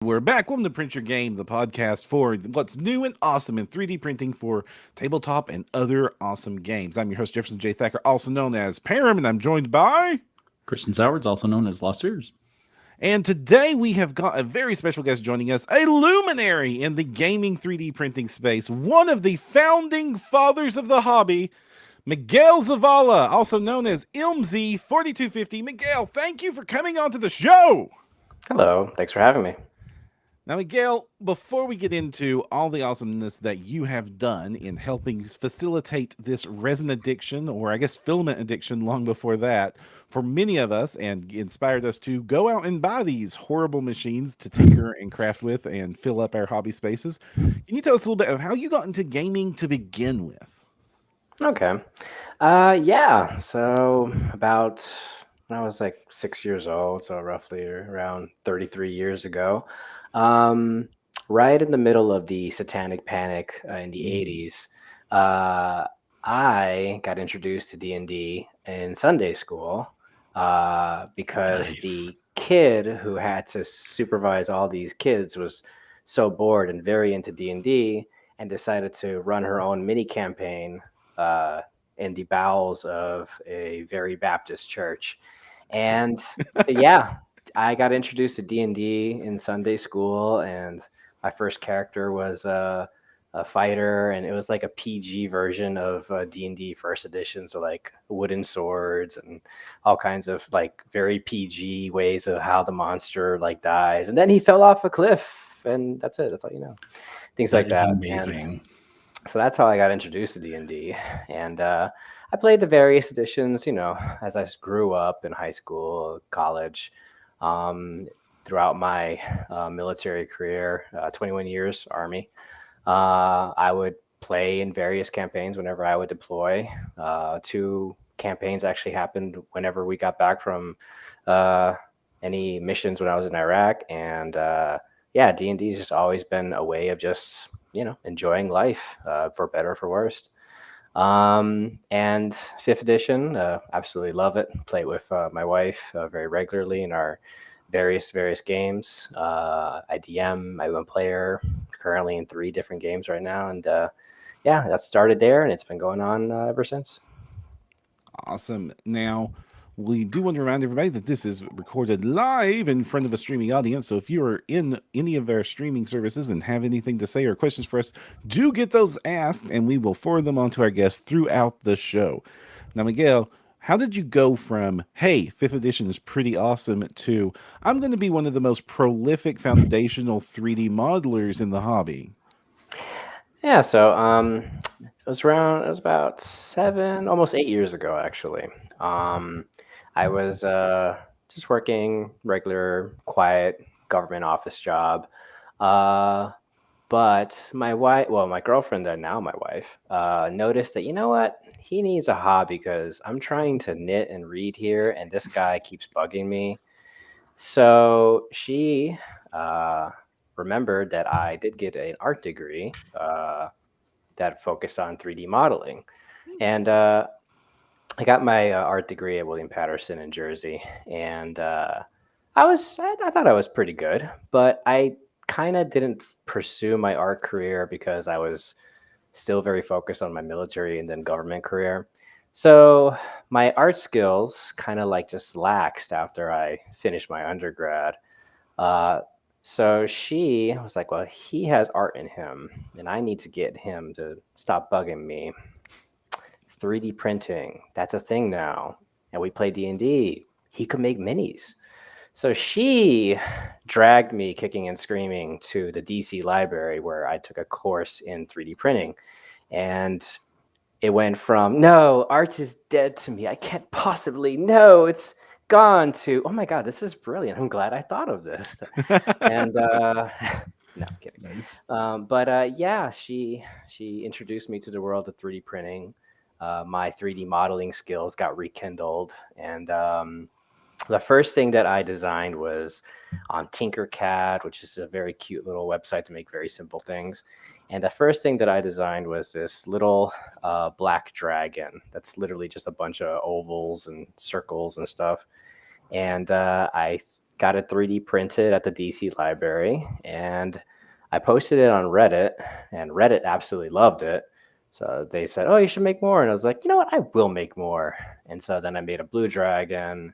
We're back. Welcome to Print Your Game, the podcast for what's new and awesome in 3D printing for tabletop and other awesome games. I'm your host, Jefferson J. Thacker, also known as Param, and I'm joined by. Christian Sowards, also known as Lost Spheres. And today we have got a very special guest joining us, a luminary in the gaming 3D printing space, one of the founding fathers of the hobby, Miguel Zavala, also known as MZ4250. Miguel, thank you for coming onto the show. Hello, thanks for having me. Now, Miguel, before we get into all the awesomeness that you have done in helping facilitate this resin addiction, or I guess filament addiction long before that, for many of us and inspired us to go out and buy these horrible machines to tinker and craft with and fill up our hobby spaces, can you tell us a little bit of how you got into gaming to begin with? Okay. Yeah. So about when I was like 6 years old, so roughly around 33 years ago, um, right in the middle of the Satanic Panic in the 80s, uh, I got introduced to D&D in Sunday school because Nice. the kid who had to supervise all these kids was so bored and very into D&D and decided to run her own mini campaign uh, in the bowels of a very Baptist church. And yeah, I got introduced to D&D in Sunday school, and my first character was a fighter, and it was like a PG version of D&D first edition, so like wooden swords and all kinds of like very PG ways of how the monster like dies, and then he fell off a cliff, and that's it. That's all you know. Things That like is that, and amazing. so that's how I got introduced to D&D. And I played the various editions, as I grew up in high school, college, um, throughout my military career, 21 years Army. I would play in various campaigns whenever I would deploy. Two campaigns actually happened whenever we got back from uh, any missions when I was in Iraq. And yeah, D&D has just always been a way of just enjoying life, for better or for worse. And fifth edition, absolutely love it. Play it with my wife very regularly in our various games. IDM, I'm a player currently in 3 different games right now, and yeah, that started there, and it's been going on ever since. Awesome. Now, we do want to remind everybody that this is recorded live in front of a streaming audience. So if you are in any of our streaming services and have anything to say or questions for us, do get those asked and we will forward them on to our guests throughout the show. Now, Miguel, how did you go from, hey, fifth edition is pretty awesome, to I'm going to be one of the most prolific foundational 3D modelers in the hobby? Yeah, so it was about 7, almost 8 years ago, actually. Um, I was just working regular, quiet government office job. Uh, but my wife, well, my girlfriend and now my wife, noticed that, you know what? He needs a hobby because I'm trying to knit and read here, and this guy keeps bugging me. So she uh, remembered that I did get an art degree that focused on 3D modeling. And I got my art degree at William Patterson in Jersey. And I thought I was pretty good, but I kind of didn't pursue my art career because I was still very focused on my military and then government career. So my art skills kind of like just laxed after I finished my undergrad. Uh, so she was like, "Well, he has art in him, and I need to get him to stop bugging me. 3D printing, that's a thing now, and we play D&D. He could make minis." So she dragged me kicking and screaming to the DC library where I took a course in 3D printing, and it went from no, art is dead to me. I can't possibly, no, it's gone, to oh my god, this is brilliant. I'm glad I thought of this. And no, I'm kidding. Nice. But yeah, she introduced me to the world of 3D printing. My 3D modeling skills got rekindled, and the first thing that I designed was on Tinkercad, which is a very cute little website to make very simple things. And the first thing that I designed was this little black dragon that's literally just a bunch of ovals and circles and stuff. And I got it 3D printed at the DC library, and I posted it on Reddit, and Reddit absolutely loved it. So they said, "Oh, you should make more." And I was like, "You know what? I will make more." And so then I made a Blue Dragon,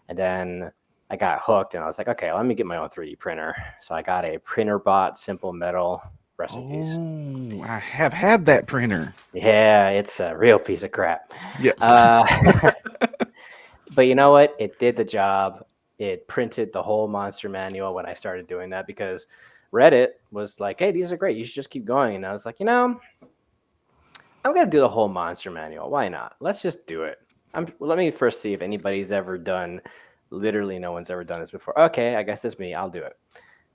and then I got hooked, and I was like, "Okay, let me get my own 3D printer." So I got a printer bot Simple Metal. Rest in peace. Oh, I have had that printer. Yeah, it's a real piece of crap. Yeah. But you know what? It did the job. It printed the whole monster manual when I started doing that, because Reddit was like, "Hey, these are great. You should just keep going." And I was like, I'm going to do the whole monster manual. Why not? Let's just do it. Let me first see if anybody's ever done. Literally, no one's ever done this before. Okay, I guess it's me. I'll do it.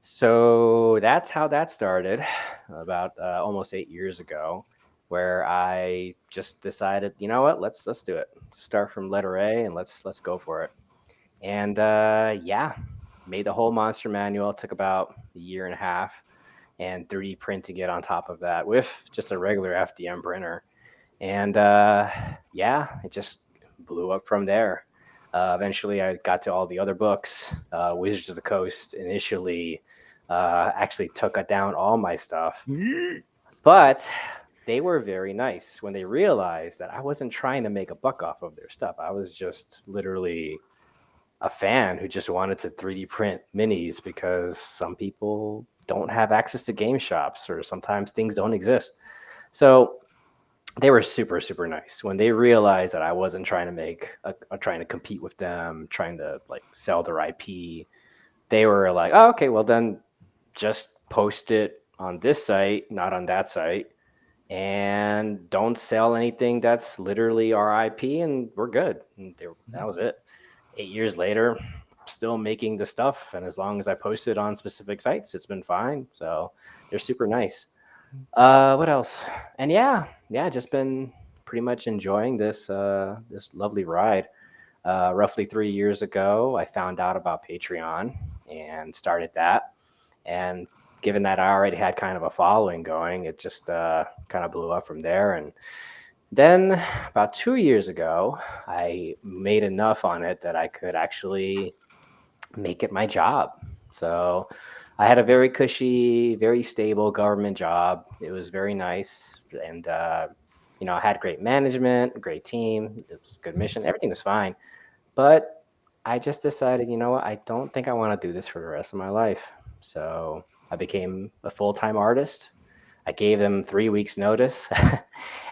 So that's how that started about almost 8 years ago, where I just decided, you know what, let's do it. Start from letter A and let's go for it. And yeah, made the whole monster manual. It took about a year and a half, and 3D printing it on top of that with just a regular FDM printer. And yeah, it just blew up from there. Eventually, I got to all the other books. Wizards of the Coast initially actually took down all my stuff, but they were very nice when they realized that I wasn't trying to make a buck off of their stuff. I was just literally a fan who just wanted to 3D print minis, because some people don't have access to game shops, or sometimes things don't exist. So they were super, super nice when they realized that I wasn't trying to trying to compete with them, trying to like sell their IP. They were like, "Oh, okay, well then just post it on this site, not on that site, and don't sell anything that's literally our IP, and we're good." And that was it. 8 years later, I'm still making the stuff, and as long as I post it on specific sites, it's been fine. So they're super nice. What else? And yeah, just been pretty much enjoying this lovely ride. Roughly 3 years ago, I found out about Patreon and started that. And given that I already had kind of a following going, it just kind of blew up from there. And then about 2 years ago, I made enough on it that I could actually make it my job. So I had a very cushy, very stable government job. It was very nice. And, I had great management, great team. It was a good mission. Everything was fine. But I just decided, you know what? I don't think I want to do this for the rest of my life. So I became a full-time artist. I gave them 3 weeks notice.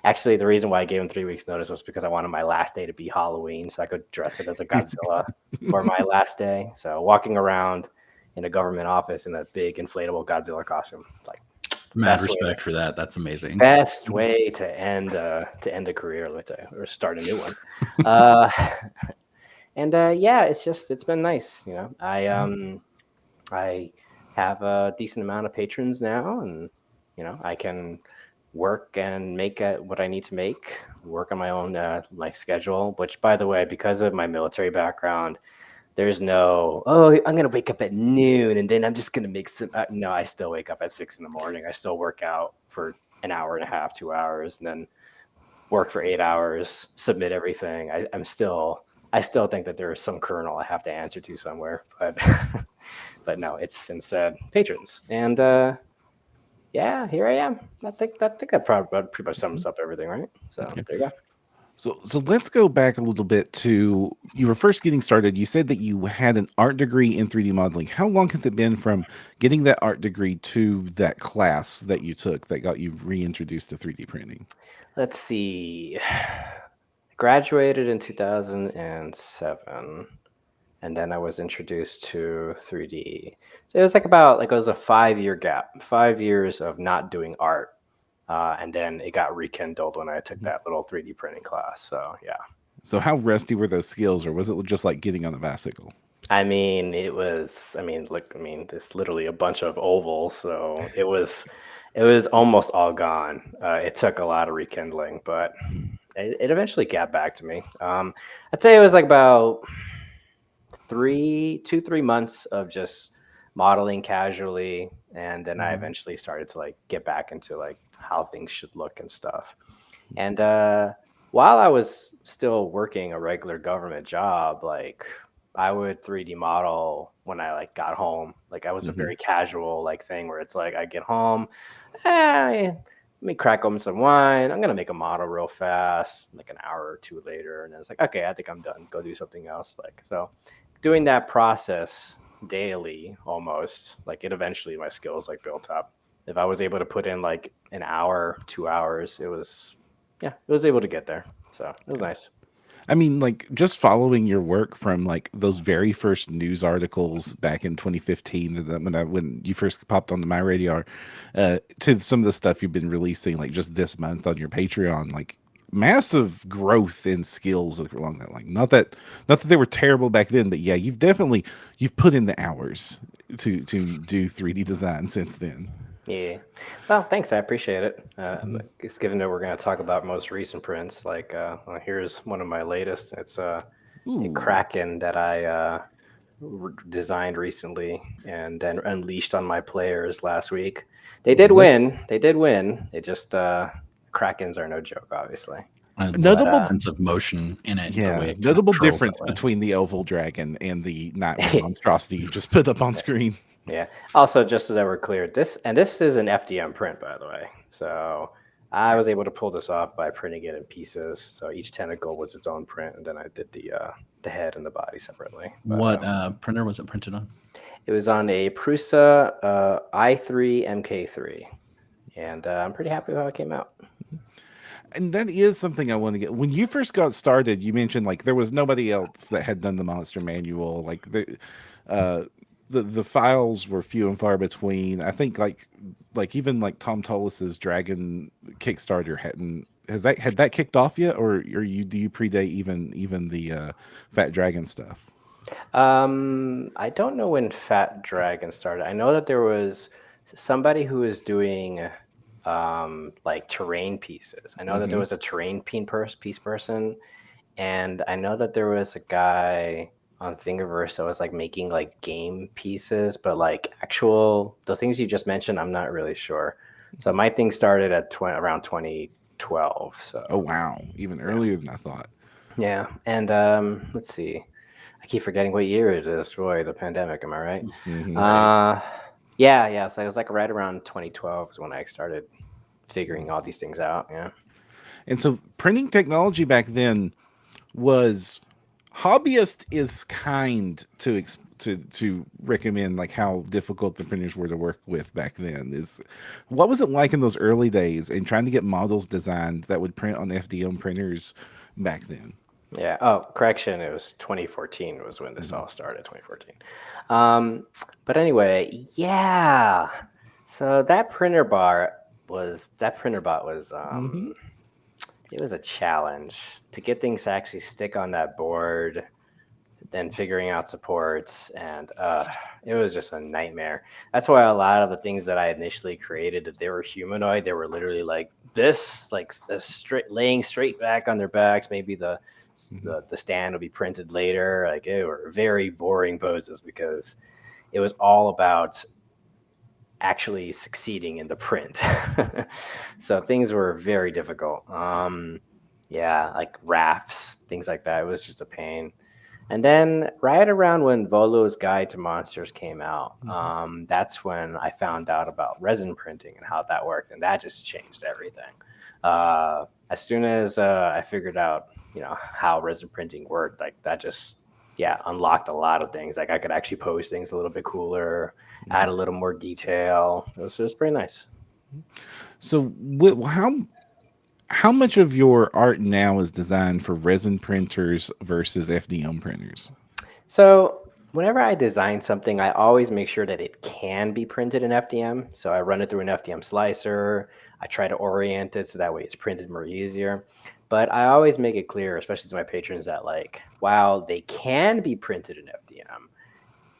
Actually, the reason why I gave them 3 weeks notice was because I wanted my last day to be Halloween, so I could dress it as a Godzilla for my last day. So walking around in a government office in a big inflatable Godzilla costume, like Mad respect for that. That's amazing. best way to end a career, or start a new one. And yeah, it's been nice. I have a decent amount of patrons now, and I can work and make what I need to make, work on my own like schedule, which, by the way, because of my military background, there's no, "Oh, I'm going to wake up at noon and then I'm just going to make some." No, I still wake up at 6 in the morning. I still work out for an hour and a half, 2 hours, and then work for 8 hours, submit everything. I still think that there is some kernel I have to answer to somewhere, but but no, it's instead patrons. And yeah, here I am. I think that probably pretty much sums up everything, right? So Okay. there you go. So let's go back a little bit to, you were first getting started. You said that you had an art degree in 3D modeling. How long has it been from getting that art degree to that class that you took that got you reintroduced to 3D printing? Let's see. Graduated in 2007, and then I was introduced to 3D. So it was it was a 5-year gap, 5 years of not doing art. And then it got rekindled when I took that little 3D printing class. So yeah. So how rusty were those skills, or was it just like getting on a bicycle? There's literally a bunch of ovals, so it was almost all gone. It took a lot of rekindling, but it eventually got back to me. I'd say it was like about 3 months of just modeling casually, and then I eventually started to get back into how things should look and stuff. And while I was still working a regular government job, I would 3D model when I like got home. Like I was a Mhm. very casual like thing where it's like I get home, let me crack open some wine. I'm gonna make a model real fast, like an hour or two later, and it's like, okay, I think I'm done. Go do something else. Like so, doing that process daily, almost like it eventually my skills like built up. If I was able to put in like an hour, 2 hours, it was able to get there. So it was nice. I mean, like just following your work from like those very first news articles back in 2015, when you first popped onto my radar, to some of the stuff you've been releasing like just this month on your Patreon, like massive growth in skills along that line. Not that they were terrible back then, but yeah, you've put in the hours to do 3D design since then. Yeah. Well, thanks. I appreciate it. It's given that we're going to talk about most recent prints. Like, here's one of my latest. It's a Ooh, Kraken that I designed recently and then unleashed on my players last week. They did win. They did win. They just Krakens are no joke, obviously. I love Notable- the sense of motion in it. The way yeah, it kind of notable curls difference that way. between the oval dragon and the nightmare monstrosity you just put up on screen. Yeah. Also, just so that we're clear, this is an FDM print, by the way. So I was able to pull this off by printing it in pieces. So each tentacle was its own print, and then I did the head and the body separately. But, What printer was it printed on? it was on a Prusa i3 MK3, and I'm pretty happy with how it came out. And that is something I want to get. When you first got started, you mentioned like there was nobody else that had done the monster manual. Like the files were few and far between. I think like even like Tom Tullis's Dragon Kickstarter had that kicked off yet, or do you predate even the Fat Dragon stuff? I don't know when Fat Dragon started. I know that there was somebody who was doing like terrain pieces. I know that there was a terrain piece person, and I know that there was a guy on Thingiverse that was like making like game pieces, but like the things you just mentioned, I'm not really sure. So my thing started at around 2012. So Oh wow, even earlier than I thought. yeah, and let's see. I keep forgetting what year it is. Roy, the pandemic. Am I right? Yeah. So it was like right around 2012 is when I started figuring all these things out. Yeah. And so printing technology back then was hobbyist is kind to recommend like how difficult the printers were to work with back then. What was it like in those early days and trying to get models designed that would print on FDM printers back then? Yeah. Oh, correction. It was 2014 was when this all started. 2014. But anyway, yeah. So that printer bot was it was a challenge to get things to actually stick on that board, then figuring out supports, and it was just a nightmare. That's why a lot of the things that I initially created, if they were humanoid, they were literally like this, like laying straight back on their backs. Maybe the stand would be printed later. Like they were very boring poses because it was all about actually succeeding in the print. So things were very difficult. Yeah, like rafts, things like that. It was just a pain. And then right around when Volo's Guide to Monsters came out, that's when I found out about resin printing and how that worked, and that just changed everything. As soon as I figured out, how resin printing worked, like that just unlocked a lot of things. Like I could actually pose things a little bit cooler, add a little more detail. It was pretty nice. So how much of your art now is designed for resin printers versus FDM printers? So whenever I design something, I always make sure that it can be printed in FDM. So I run it through an FDM slicer. I try to orient it so that way it's printed more easier. But I always make it clear, especially to my patrons, that like, while they can be printed in FDM,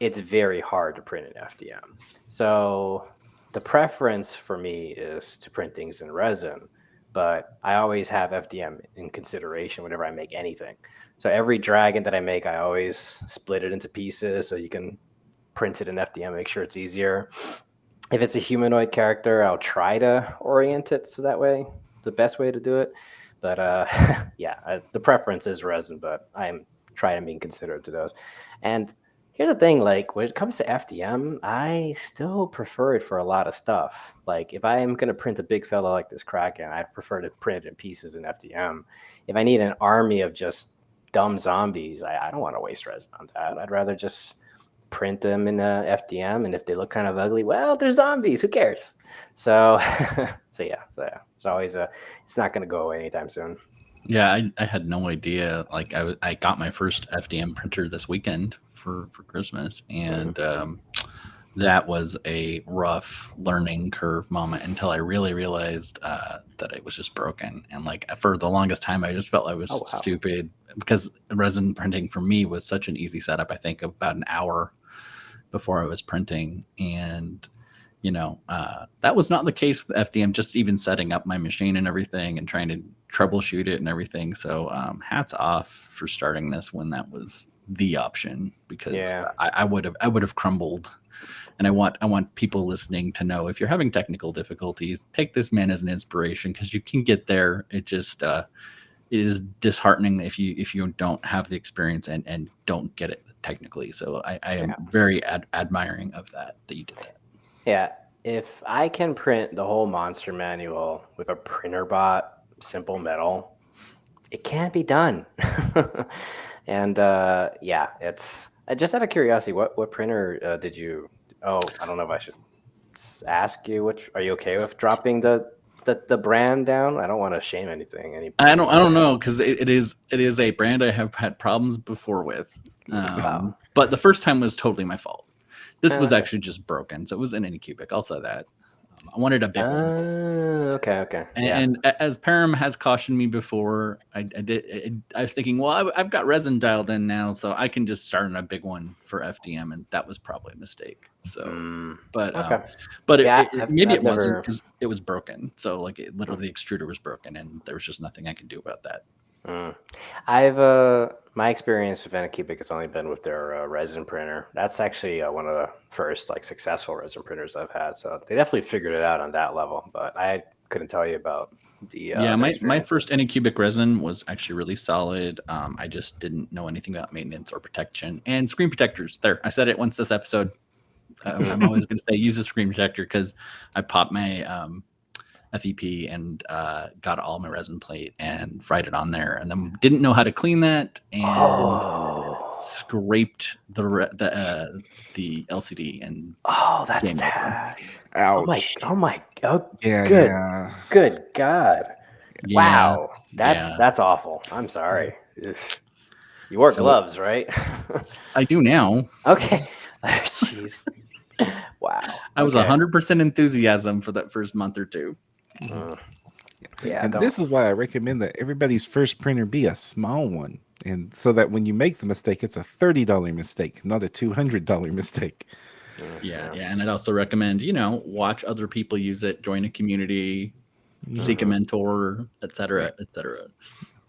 it's very hard to print in FDM. So the preference for me is to print things in resin, but I always have FDM in consideration whenever I make anything. So every dragon that I make, I always split it into pieces so you can print it in FDM, make sure it's easier. If it's a humanoid character, I'll try to orient it so that way, the best way to do it. But the preference is resin, but I'm trying to be considerate to those. And Here's the thing, like when it comes to FDM, I still prefer it for a lot of stuff. Like if I am gonna print a big fella like this Kraken, I prefer to print it in pieces in FDM. If I need an army of just dumb zombies, I don't want to waste resin on that. I'd rather just print them in FDM, and if they look kind of ugly, well, they're zombies. Who cares? So, so it's always it's not gonna go away anytime soon. Yeah, I had no idea. Like I got my first FDM printer this weekend for Christmas, and that was a rough learning curve moment until I really realized that it was just broken. And like for the longest time, I just felt I was stupid because resin printing for me was such an easy setup. I think about an hour before I was printing, and that was not the case with FDM. Just even setting up my machine and everything, and trying to troubleshoot it and everything. So hats off for starting this when that was the option, because I would have crumbled. And I want people listening to know, if you're having technical difficulties, take this man as an inspiration, because you can get there. It just it is disheartening if you don't have the experience and don't get it technically. So I am very admiring of that you did that. Yeah, if I can print the whole monster manual with a printer bot, simple metal, it can't be done. And it's just out of curiosity, what printer did you? Oh, I don't know if I should ask you. Which are you okay with dropping the brand down? I don't want to shame anything. I don't know, because it is a brand I have had problems before with. But the first time was totally my fault. This was actually just broken, so it was in Anycubic. I'll say that. I wanted a big one. Okay. And as Param has cautioned me before, I was thinking, well, I've got resin dialed in now, so I can just start on a big one for FDM, and that was probably a mistake. So, maybe it wasn't, because it was broken. So, like, literally, the extruder was broken, and there was just nothing I could do about that. I've my experience with Anycubic has only been with their resin printer. That's actually one of the first successful resin printers I've had. So they definitely figured it out on that level. But I couldn't tell you about the my first Anycubic resin was actually really solid. I just didn't know anything about maintenance or protection and screen protectors. There, I said it once this episode. I'm always going to say use a screen protector, because I popped my FEP and got all my resin plate and fried it on there, and then didn't know how to clean that, and scraped the LCD and that's that. Ouch. Oh my Yeah. Good God. Yeah, Wow. That's awful. I'm sorry. You wore gloves, right? I do now. Okay. Jeez. Wow. I was 100% enthusiasm for that first month or two. And this is why I recommend that everybody's first printer be a small one, and so that when you make the mistake, it's a $30 mistake, not a $200 mistake. Yeah, and I'd also recommend, watch other people use it, join a community, seek a mentor, etc.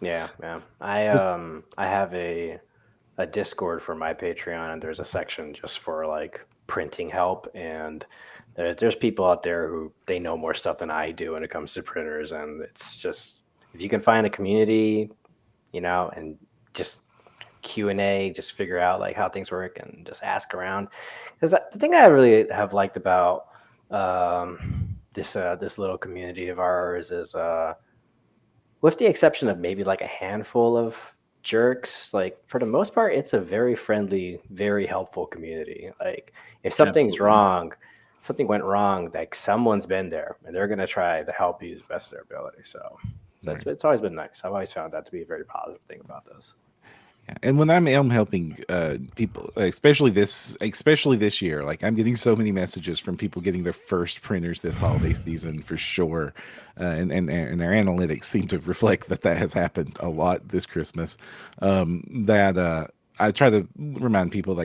Yeah. I have a Discord for my Patreon, and there's a section just for printing help, and there's people out there who they know more stuff than I do when it comes to printers, and it's just, if you can find a community, and just Q&A, just figure out how things work and just ask around. Because the thing I really have liked about this little community of ours is, with the exception of maybe a handful of jerks, for the most part, it's a very friendly, very helpful community. If something's wrong, something went wrong, someone's been there and they're going to try to help you to the best of their ability. So it's always been nice. I've always found that to be a very positive thing about this. Yeah. And when I'm helping people, especially this year, I'm getting so many messages from people getting their first printers this holiday season for sure, and their analytics seem to reflect that has happened a lot this Christmas. I try to remind people,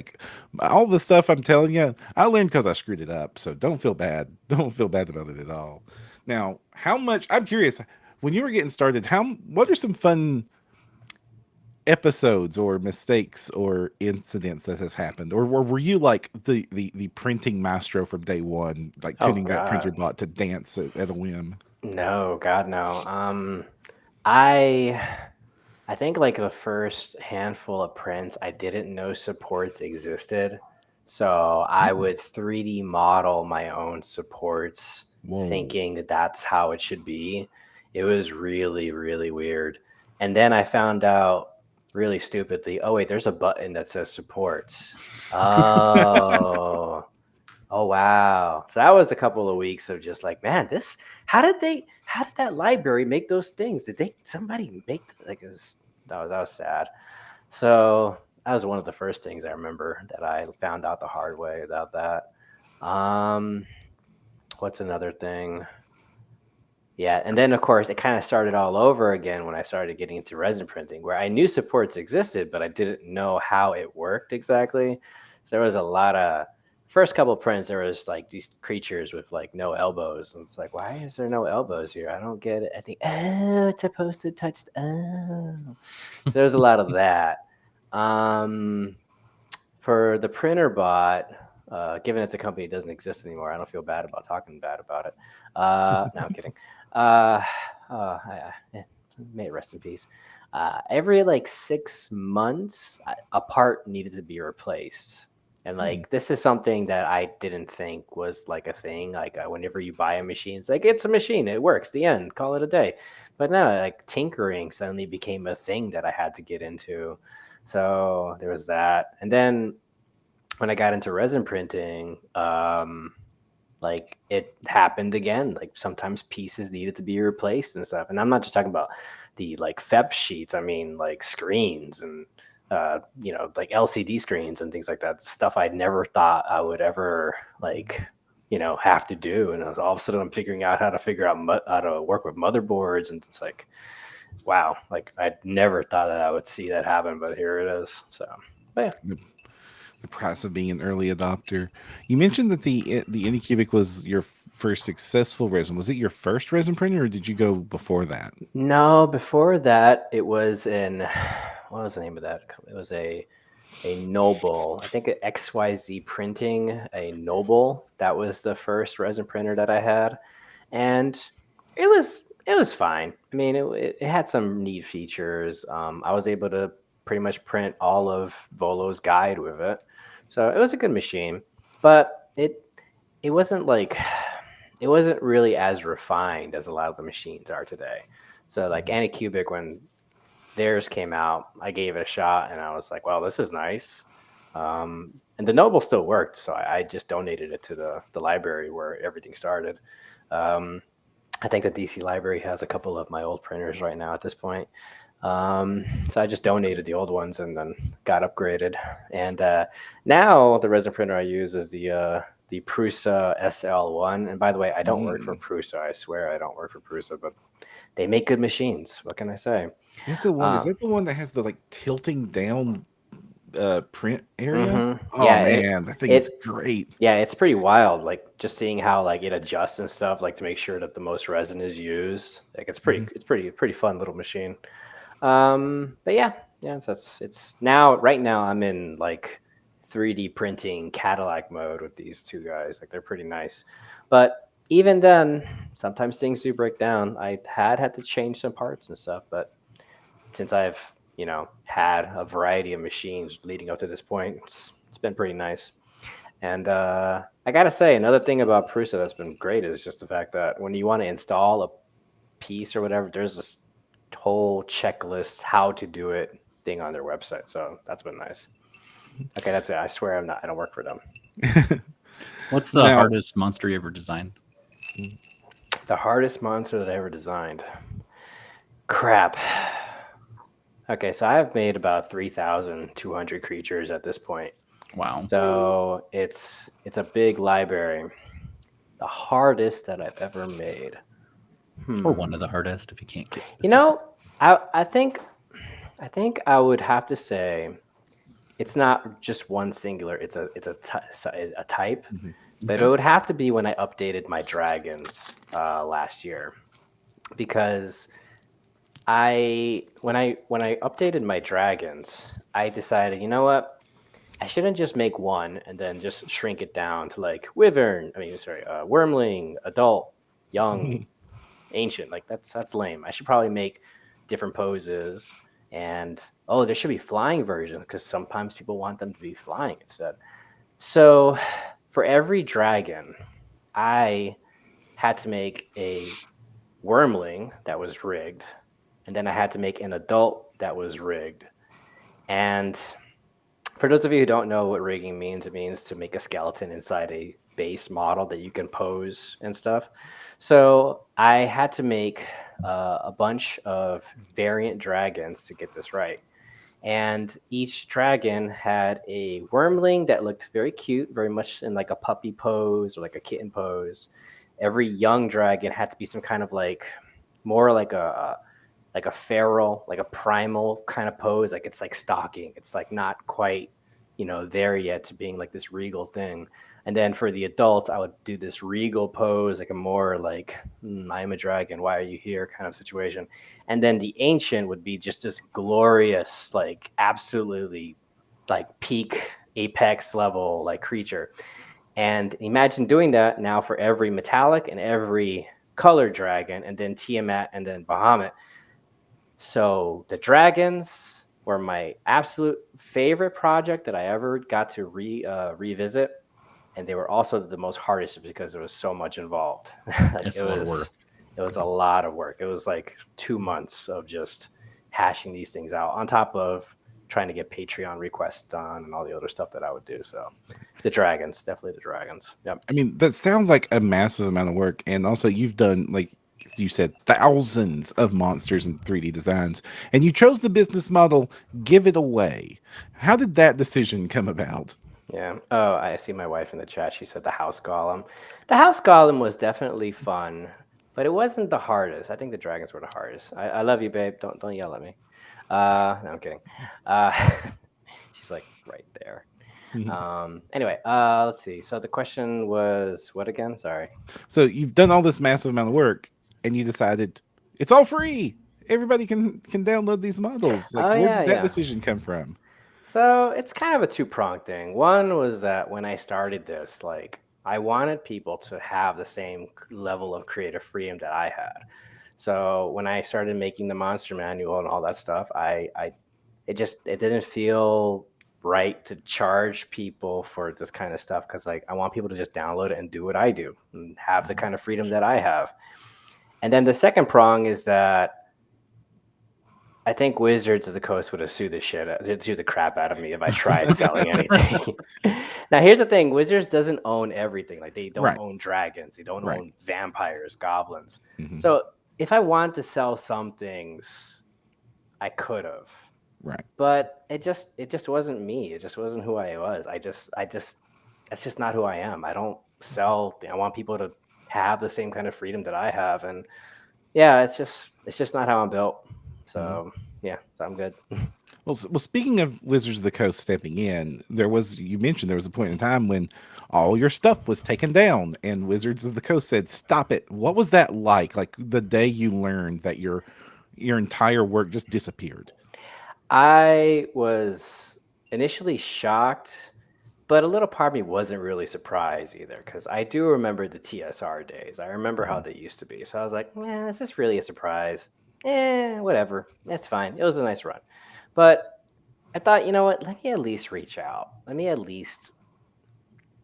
all the stuff I'm telling you, I learned because I screwed it up. So don't feel bad. Don't feel bad about it at all. Now, I'm curious, when you were getting started, what are some fun episodes or mistakes or incidents that has happened? Or were you the printing maestro from day one, tuning that printer bot to dance at a whim? No, God, no. I think like the first handful of prints, I didn't know supports existed. So I would 3D model my own supports, Whoa. thinking that that's how it should be. It was really, really weird. And then I found out really stupidly, oh, wait, there's a button that says supports. Oh, oh, wow. So that was a couple of weeks of just like, man, how did that library make those things? Somebody make, like, that was sad. So that was one of the first things I remember that I found out the hard way about that. What's another thing? Yeah, and then of course it kind of started all over again when I started getting into resin printing, where I knew supports existed, but I didn't know how it worked exactly. So there was a lot of first couple prints. There was like these creatures with like no elbows, and it's like, why is there no elbows here? I don't get it. I think, oh, it's supposed to touch. Oh, so there's a lot of that. For the printer bot, given it's a company that doesn't exist anymore, I don't feel bad about talking bad about it. No, I'm kidding. May it rest in peace. Every like 6 months, a part needed to be replaced. And like this is something that I didn't think was like a thing. Like whenever you buy a machine, it's like it's a machine, it works. The end. Call it a day. But no, like tinkering suddenly became a thing that I had to get into. So there was that. And then when I got into resin printing, like it happened again. Like sometimes pieces needed to be replaced and stuff. And I'm not just talking about the like FEP sheets. I mean like screens and like LCD screens and things like that. Stuff I never thought I would ever like have to do. And all of a sudden I'm figuring out how to work with motherboards, and it's like, wow, like I never thought that I would see that happen, but here it is. So, but yeah. The price of being an early adopter. You mentioned that the Anycubic was your first successful resin. Was it your first resin printer, or did you go before that? No, before that, it was what was the name of that? It was a Noble. I think XYZ Printing, a Noble. That was the first resin printer that I had, and it was fine. I mean, it had some neat features. I was able to pretty much print all of Volo's guide with it, so it was a good machine. But it wasn't like it wasn't really as refined as a lot of the machines are today. So like Anycubic, when theirs came out, I gave it a shot and I was like, well, this is nice. And the Noble still worked, so I just donated it to the library where everything started. I think the DC library has a couple of my old printers right now at this point. So I just donated the old ones and then got upgraded. And now the resin printer I use is the Prusa SL1. And by the way, I don't work for Prusa. I swear I don't work for Prusa, but they make good machines. What can I say? That's the one. Is that the one that has the like tilting down print area? Mm-hmm. Oh Yeah, man, that thing is great. Yeah, it's pretty wild. Like just seeing how like it adjusts and stuff, like to make sure that the most resin is used. Like it's pretty fun little machine. But yeah, it's now right now I'm in like 3D printing Cadillac mode with these two guys. Like they're pretty nice. But even then, sometimes things do break down. I had to change some parts and stuff, but since I've had a variety of machines leading up to this point, it's been pretty nice. And I gotta say, another thing about Prusa that's been great is just the fact that when you want to install a piece or whatever, there's this whole checklist how to do it thing on their website. So that's been nice. Okay, that's it. I swear I don't work for them. What's the hardest monster you ever designed? The hardest monster that I ever designed. Crap. Okay, so I've made about 3,200 creatures at this point. Wow. So it's a big library. The hardest that I've ever made. Or one of the hardest if you can't get specific. I think I would have to say it's not just one singular. It's a type, but it would have to be when I updated my dragons last year, because when I updated my dragons, I decided, you know what? I shouldn't just make one and then just shrink it down to like wormling, adult, young, ancient. Like that's lame. I should probably make different poses And oh, there should be flying versions because sometimes people want them to be flying instead. So for every dragon, I had to make a wormling that was rigged, and then I had to make an adult that was rigged. And for those of you who don't know what rigging means, it means to make a skeleton inside a base model that you can pose and stuff. So I had to make a bunch of variant dragons to get this right. And each dragon had a wormling that looked very cute, very much in like a puppy pose or like a kitten pose. Every young dragon had to be some kind of like more like a feral, like a primal kind of pose. Like it's like stalking. It's like not quite, there yet to being like this regal thing. And then for the adults, I would do this regal pose, like a more like, I am a dragon, why are you here kind of situation. And then the ancient would be just this glorious, like absolutely like peak apex level like creature. And imagine doing that now for every metallic and every color dragon, and then Tiamat and then Bahamut. So the dragons were my absolute favorite project that I ever got to revisit, and they were also the most hardest because there was so much involved. Like It's a lot of work. it was a lot of work. It was like 2 months of just hashing these things out on top of trying to get Patreon requests done and all the other stuff that I would do. So the dragons, definitely the dragons. Yep. I mean, that sounds like a massive amount of work. And also, you've done, like you said, thousands of monsters and 3D designs, and you chose the business model, give it away. How did that decision come about? Yeah. Oh, I see my wife in the chat. She said the house golem. The house golem was definitely fun, but it wasn't the hardest. I think the dragons were the hardest. I love you, babe. Don't yell at me. No, I'm kidding. Uh, she's like right there. Anyway, let's see. So the question was what again? Sorry. So you've done all this massive amount of work, and you decided it's all free. Everybody can download these models. Like, Oh where yeah, did that yeah. decision come from? So it's kind of a two-pronged thing. One was that when I started this, like I wanted people to have the same level of creative freedom that I had. So when I started making the monster manual and all that stuff, it didn't feel right to charge people for this kind of stuff because like I want people to just download it and do what I do and have the kind of freedom that I have. And then the second prong is that I think Wizards of the Coast would have sued the crap out of me if I tried selling anything. Now, here's the thing: Wizards doesn't own everything. Like they don't Right. own dragons, they don't Right. own vampires, goblins. Mhm. So if I wanted to sell some things, I could have, Right. but it just wasn't me. It just wasn't who I was. That's just not who I am. I don't sell. I want people to have the same kind of freedom that I have, and yeah, it's just not how I'm built. So yeah, so I'm good. Well, speaking of Wizards of the Coast stepping in, you mentioned there was a point in time when all your stuff was taken down, and Wizards of the Coast said, "Stop it." What was that like? Like the day you learned that your entire work just disappeared? I was initially shocked, but a little part of me wasn't really surprised either because I do remember the TSR days. I remember how they used to be. So I was like, "Man, is this really a surprise? Whatever. That's fine. It was a nice run." But I thought, you know what? Let me at least reach out. Let me at least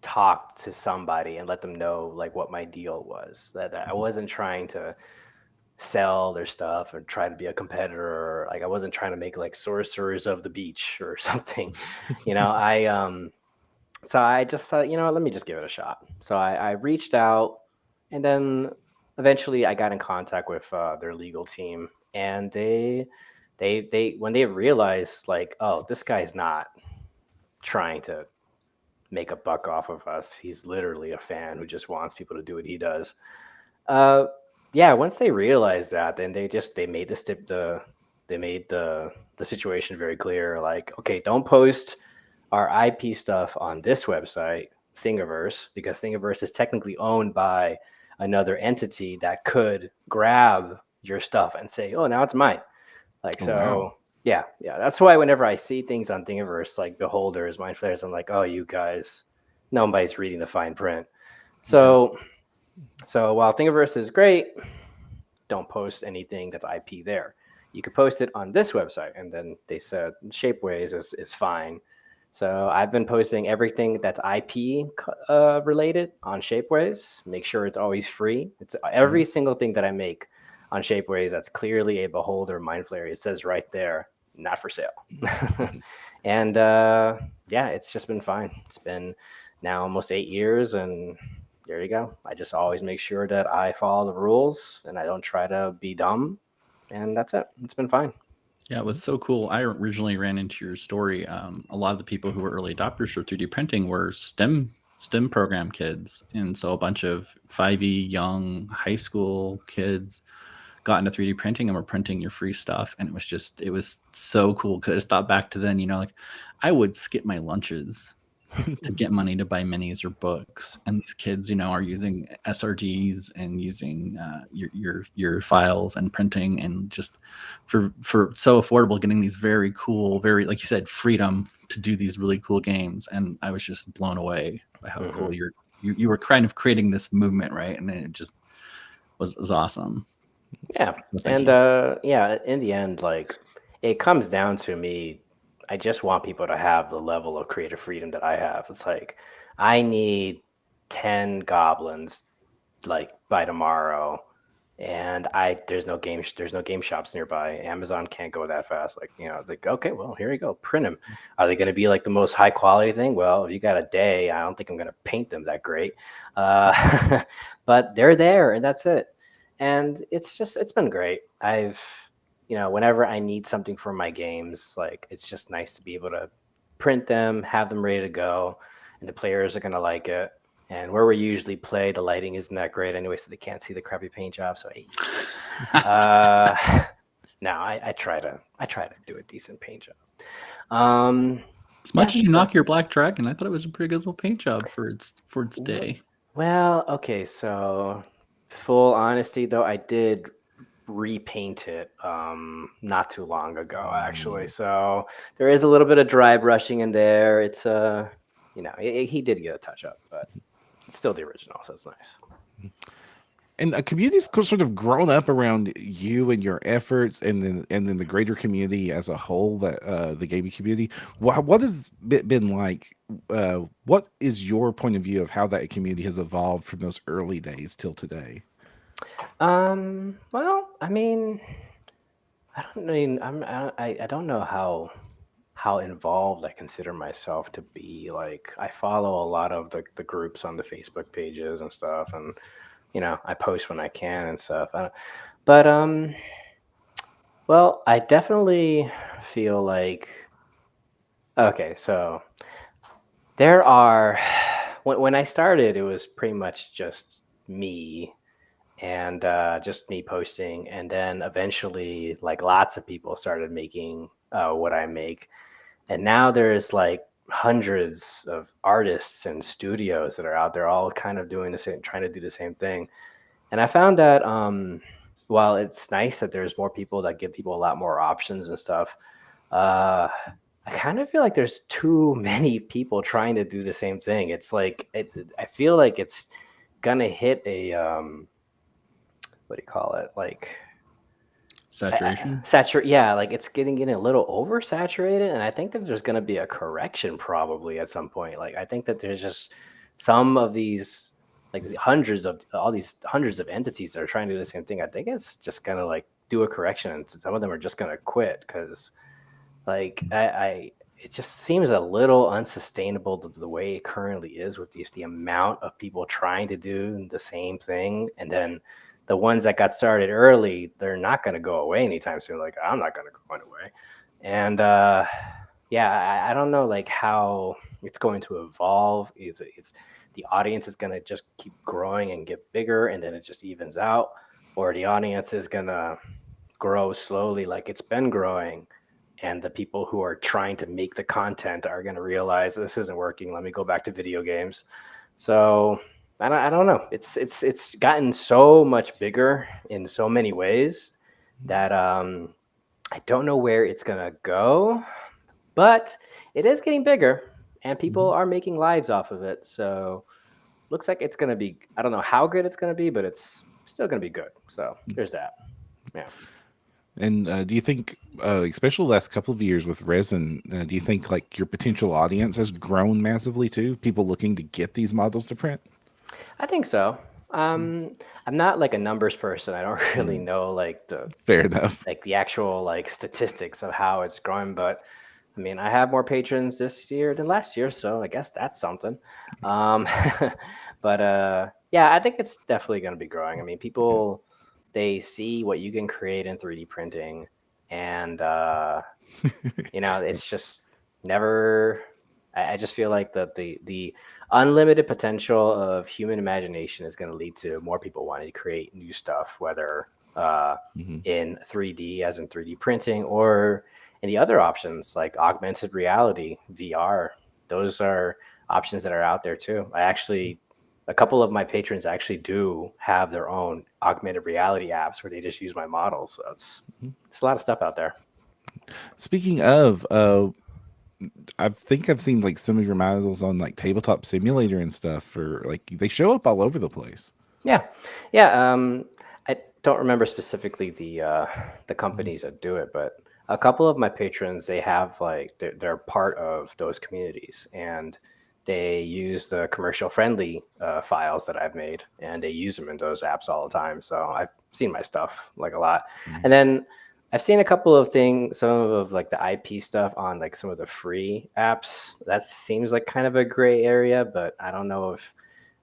talk to somebody and let them know like what my deal was. That I wasn't trying to sell their stuff or try to be a competitor. Like I wasn't trying to make like sorcerers of the beach or something. So I just thought, you know what, let me just give it a shot. So I reached out, and then eventually I got in contact with their legal team, and they when they realized like, oh, this guy's not trying to make a buck off of us. He's literally a fan who just wants people to do what he does. Uh, yeah, once they realized that, then they made the situation very clear. Like, okay, don't post our IP stuff on this website, Thingiverse, because Thingiverse is technically owned by another entity that could grab your stuff and say, "Oh, now it's mine." Like Oh, so. wow. Yeah. That's why whenever I see things on Thingiverse like beholders, mind flayers, I'm like, oh, you guys, nobody's reading the fine print. So while Thingiverse is great, don't post anything that's IP there. you could post it on this website. And then they said Shapeways is fine. So I've been posting everything that's IP related on Shapeways. Make sure it's always free. It's every single thing that I make on Shapeways that's clearly a Beholder Mind Flayer. It says right there, not for sale. And yeah, it's just been fine. It's been now almost 8 years, and there you go. I just always make sure that I follow the rules and I don't try to be dumb. And that's it. It's been fine. Yeah, it was so cool. I originally ran into your story. A lot of the people who were early adopters for 3D printing were STEM program kids, and so a bunch of 5e young high school kids got into 3D printing and were printing your free stuff, and it was so cool because I just thought back to then. Like I would skip my lunches to get money to buy minis or books, and these kids are using srgs and using your files and printing, and just for so affordable, getting these very cool, very, like you said, freedom to do these really cool games. And I was just blown away by how cool you were kind of creating this movement, right? And it just was awesome. Yeah. So thank And you. yeah, in the end, like it comes down to me. I just want people to have the level of creative freedom that I have. It's like I need 10 goblins like by tomorrow, and there's no game shops nearby. Amazon can't go that fast. Like, it's like, okay, well, here you go, print them. Are they going to be like the most high quality thing? Well, if you got a day, I don't think I'm going to paint them that great. But they're there, and that's it. And it's been great. Whenever I need something for my games, like it's just nice to be able to print them, have them ready to go, and the players are going to like it. And where we usually play, the lighting isn't that great anyway, so they can't see the crappy paint job. So, no, I try to do a decent paint job. As much as you knock your Black Dragon, I thought it was a pretty good little paint job for its day. Well, okay, so full honesty though, I did repaint it not too long ago actually. So there is a little bit of dry brushing in there. It's he did get a touch up, but it's still the original, so it's nice. And the community's sort of grown up around you and your efforts, and then the greater community as a whole, that the gaming community. What has it been like? What is your point of view of how that community has evolved from those early days till today? Well, I mean, I don't know how involved I consider myself to be. Like, I follow a lot of the groups on the Facebook pages and stuff, and I post when I can and stuff. But well, I definitely feel like, okay, so there are when I started, it was pretty much just me and just me posting, and then eventually like lots of people started making what I make, and now there's like hundreds of artists and studios that are out there all kind of doing the same, trying to do the same thing. And I found that while it's nice that there's more people that give people a lot more options and stuff, uh I kind of feel like there's too many people trying to do the same thing. It's like I feel like it's gonna hit a what do you call it, like Saturation. yeah, like it's getting a little oversaturated, and I think that there's going to be a correction probably at some point. Like I think that there's just some of these, like hundreds of entities that are trying to do the same thing. I think it's just going to like do a correction, and some of them are just going to quit because like it just seems a little unsustainable the way it currently is, with the amount of people trying to do the same thing. And then the ones that got started early, they're not going to go away anytime soon. Like, I'm not going to go away. And yeah, I don't know like how it's going to evolve. If the audience is going to just keep growing and get bigger, and then it just evens out, or the audience is going to grow slowly like it's been growing, and the people who are trying to make the content are going to realize this isn't working. Let me go back to video games. So I don't know. It's gotten so much bigger in so many ways that I don't know where it's gonna go, but it is getting bigger, and people are making lives off of it. So looks like it's gonna be. I don't know how good it's gonna be, but it's still gonna be good. So there's that. Yeah. And do you think, especially the last couple of years with resin, do you think like your potential audience has grown massively too? People looking to get these models to print? I think so. I'm not like a numbers person. I don't really Mm, know fair enough. the actual like statistics of how it's growing, but I mean, I have more patrons this year than last year, so I guess that's something. Um, but yeah, I think it's definitely going to be growing. I mean, Yeah. people they see what you can create in 3D printing, and it's just never. I just feel like the unlimited potential of human imagination is going to lead to more people wanting to create new stuff, whether Mhm. in 3D, as in 3D printing, or in the other options like augmented reality, VR. Those are options that are out there too. A couple of my patrons actually do have their own augmented reality apps where they just use my models. So it's a lot of stuff out there. Speaking of, I think I've seen like some of your models on like Tabletop Simulator and stuff, or like they show up all over the place. Yeah, yeah. I don't remember specifically the Mhm. companies that do it, but a couple of my patrons they have like they're part of those communities, and they use the commercial friendly files that I've made, and they use them in those apps all the time. So I've seen my stuff like a lot, Mhm. and then I've seen a couple of things, some of like the IP stuff on like some of the free apps. That seems like kind of a gray area, but I don't know if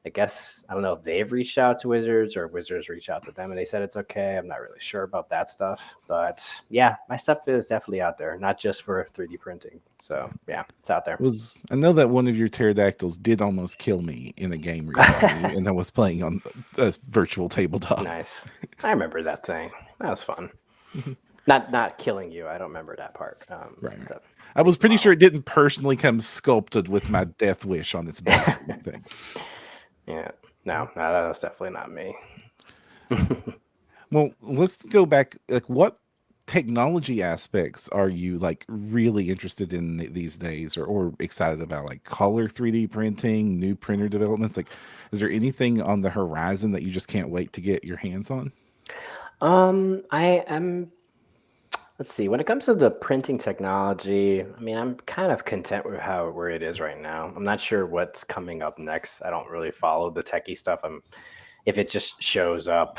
I guess I don't know if they've reached out to Wizards or Wizards reached out to them and they said it's okay. I'm not really sure about that stuff, but yeah, my stuff is definitely out there, not just for 3D printing. So yeah, it's out there. Was I know that one of your pterodactyls did almost kill me in a game recently, and I was playing on a virtual tabletop. Nice. I remember that thing. That was fun. Mhm. Not killing you. I don't remember that part. Right, right. The I was big pretty sure model. it didn't personally come sculpted with my death wish on its base or anything. Yeah. No, that was definitely not me. Well, let's go back. Like, what technology aspects are you like really interested in these days, or excited about? Like color 3D printing, new printer developments. Like, is there anything on the horizon that you just can't wait to get your hands on? I am Let's see. When it comes to the printing technology, I mean, I'm kind of content with where it is right now. I'm not sure what's coming up next. I don't really follow the techie stuff. If it just shows up,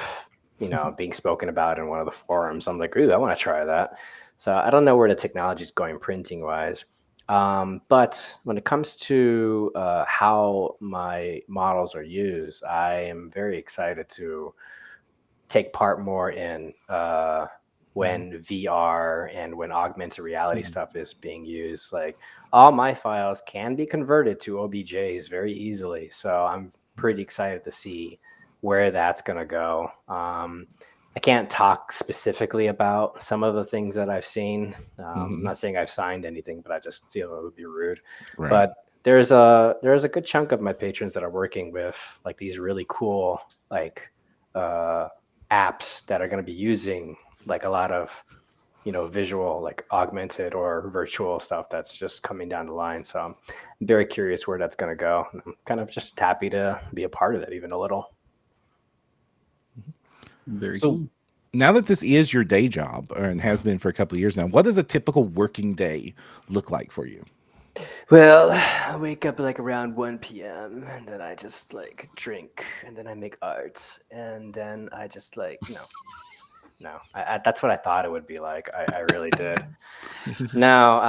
being spoken about in one of the forums, I'm like, ooh, I want to try that. So I don't know where the technology is going printing wise. But when it comes to how my models are used, I am very excited to take part more in Mhm, when VR and when augmented reality mhm, stuff is being used. Like all my files can be converted to OBJs very easily. So I'm pretty excited to see where that's going to go. I can't talk specifically about some of the things that I've seen. I'm mhm. not saying I've signed anything, but I just feel it would be rude. Right. But there's a good chunk of my patrons that are working with like these really cool like uh, apps that are going to be using like a lot of visual like augmented or virtual stuff that's just coming down the line. So I'm very curious where that's going to go. I'm kind of just happy to be a part of it even a little. Very So cool. now that this is your day job, and has been for a couple of years now, what does a typical working day look like for you? Well, I wake up like around 1 p.m. and then I just like drink and then I make art and then I just like no, that's what I thought it would be like. I really did. No,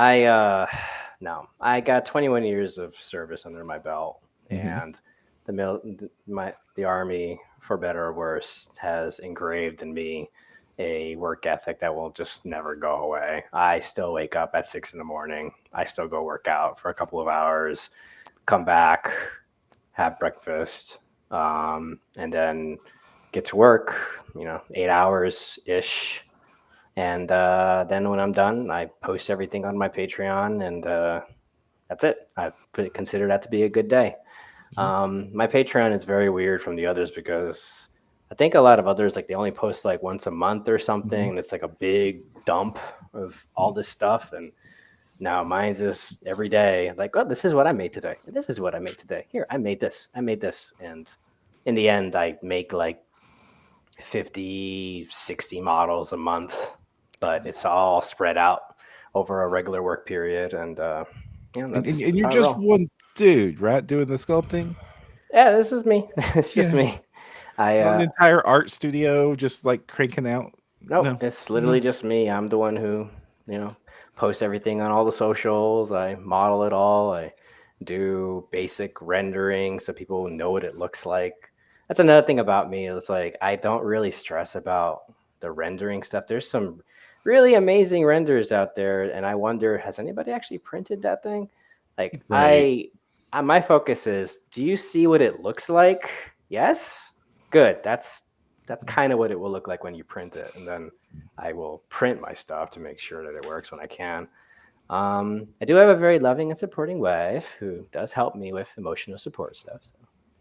no, I got 21 years of service under my belt, Hmm. and the army, for better or worse, has engraved in me a work ethic that will just never go away. I still wake up at 6 in the morning. I still go work out for a couple of hours, come back, have breakfast, and then get to work. 8 hours ish, and then when I'm done, I post everything on my Patreon, and that's it. Consider that to be a good day. My Patreon is very weird from the others because I think a lot of others like they only post like once a month or something, Hmm. and it's like a big dump of all this stuff. And now mine's just every day, like, oh, this is what I made today. This is what I made today. Here, I made this. I made this. And in the end, I make like 50, 60 models a month. but it's all spread out over a regular work period, and And that's you're how I just roll. one dude, right, doing the sculpting? Yeah, this is me. It's just Yeah. me. I Not an entire art studio just like cranking out. Nope, No. it's No. literally just me. I'm the one who, posts everything on all the socials. I model it all. I do basic rendering so people know what it looks like. That's another thing about me. It's like I don't really stress about the rendering stuff. There's some really amazing renders out there, and I wonder, has anybody actually printed that thing? Like Right. my focus is, do you see what it looks like? Yes? Good. That's kind of what it will look like when you print it. And then I will print my stuff to make sure that it works when I can. I do have a very loving and supporting wife who does help me with emotional support stuff.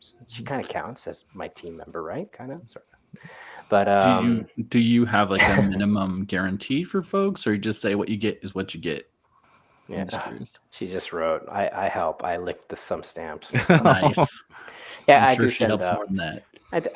So she kind of counts as my team member, right? Kind of, sort of. But Do you have like a minimum guarantee for folks, or you just say what you get is what you get? I'm just yeah, curious. she just wrote, I help. I licked some stamps. Nice. Yeah, I'm I sure do she send helps out. more than that.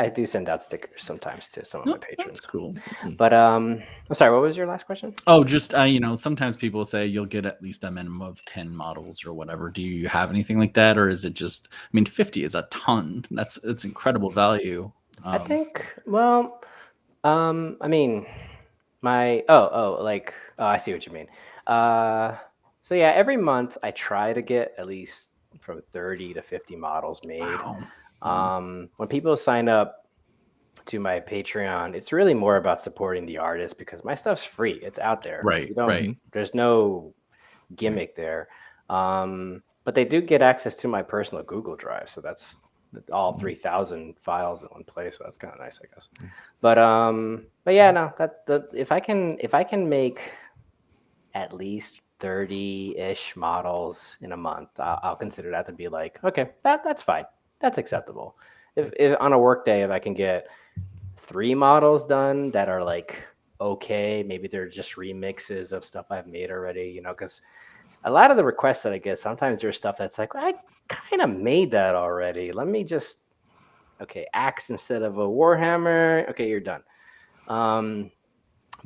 I do send out stickers sometimes to some of my Oh, that's patrons. cool. But I'm sorry. What was your last question? Oh, just sometimes people say you'll get at least a minimum of 10 models or whatever. Do you have anything like that, or is it just? I mean, 50 is a ton. It's incredible value. I think. Well, I mean, I see what you mean. So yeah, every month I try to get at least from 30 to 50 models made. Wow. When people sign up to my Patreon, it's really more about supporting the artist because my stuff's free. It's out there. Right. You don't. Right. There's no gimmick there. But they do get access to my personal Google Drive, so that's all 3,000 files in one place. So that's kind of nice, I guess. But yeah, no, if I can make at least 30-ish models in a month, I'll consider that to be like, okay, that's fine. That's acceptable. If on a work day, if I can get 3 models done that are like okay, maybe they're just remixes of stuff I've made already, because a lot of the requests that I get, sometimes there's stuff that's like, I kind of made that already. Let me just, okay, axe instead of a warhammer. Okay, you're done.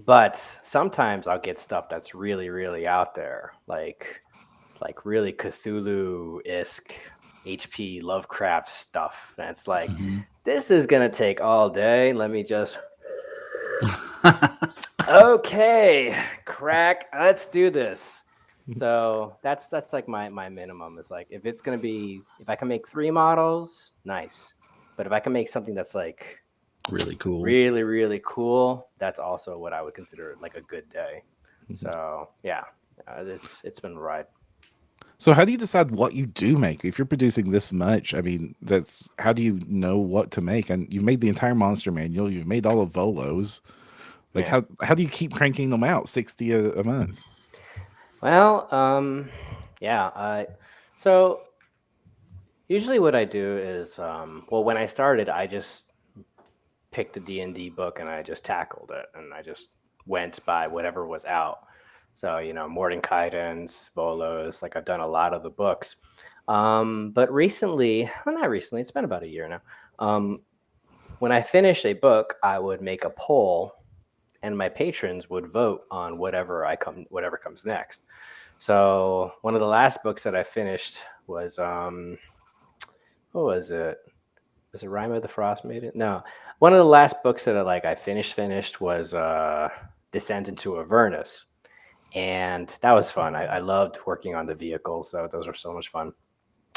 But sometimes I'll get stuff that's really, really out there, like it's like really Cthulhu-esque HP Lovecraft stuff, and it's like, this is gonna take all day. Let me just okay, crack. Let's do this. So that's like my minimum is like, if it's gonna be, if I can make 3 models, nice. But if I can make something that's like Really cool. really, really cool, that's also what I would consider like a good day. So yeah, it's been a ride. So how do you decide what you do make if you're producing this much? I mean, that's how do you know what to make? And you've made the entire monster manual. You've made all of Volos. Like Yeah. how do you keep cranking them out 60 a month? Well, yeah. So usually what I do is, well, when I started, I just picked the D&D book and I just tackled it, and I just went by whatever was out. So Mordenkainen's, Volos, like I've done a lot of the books. But recently, well, not recently, it's been about a year now. When I finish a book, I would make a poll, and my patrons would vote on whatever comes next. So one of the last books that I finished was what was it? Was it Rime of the Frost Maiden? No, one of the last books that I finished was Descent into Avernus, and that was fun. I loved working on the vehicles. So those were so much fun.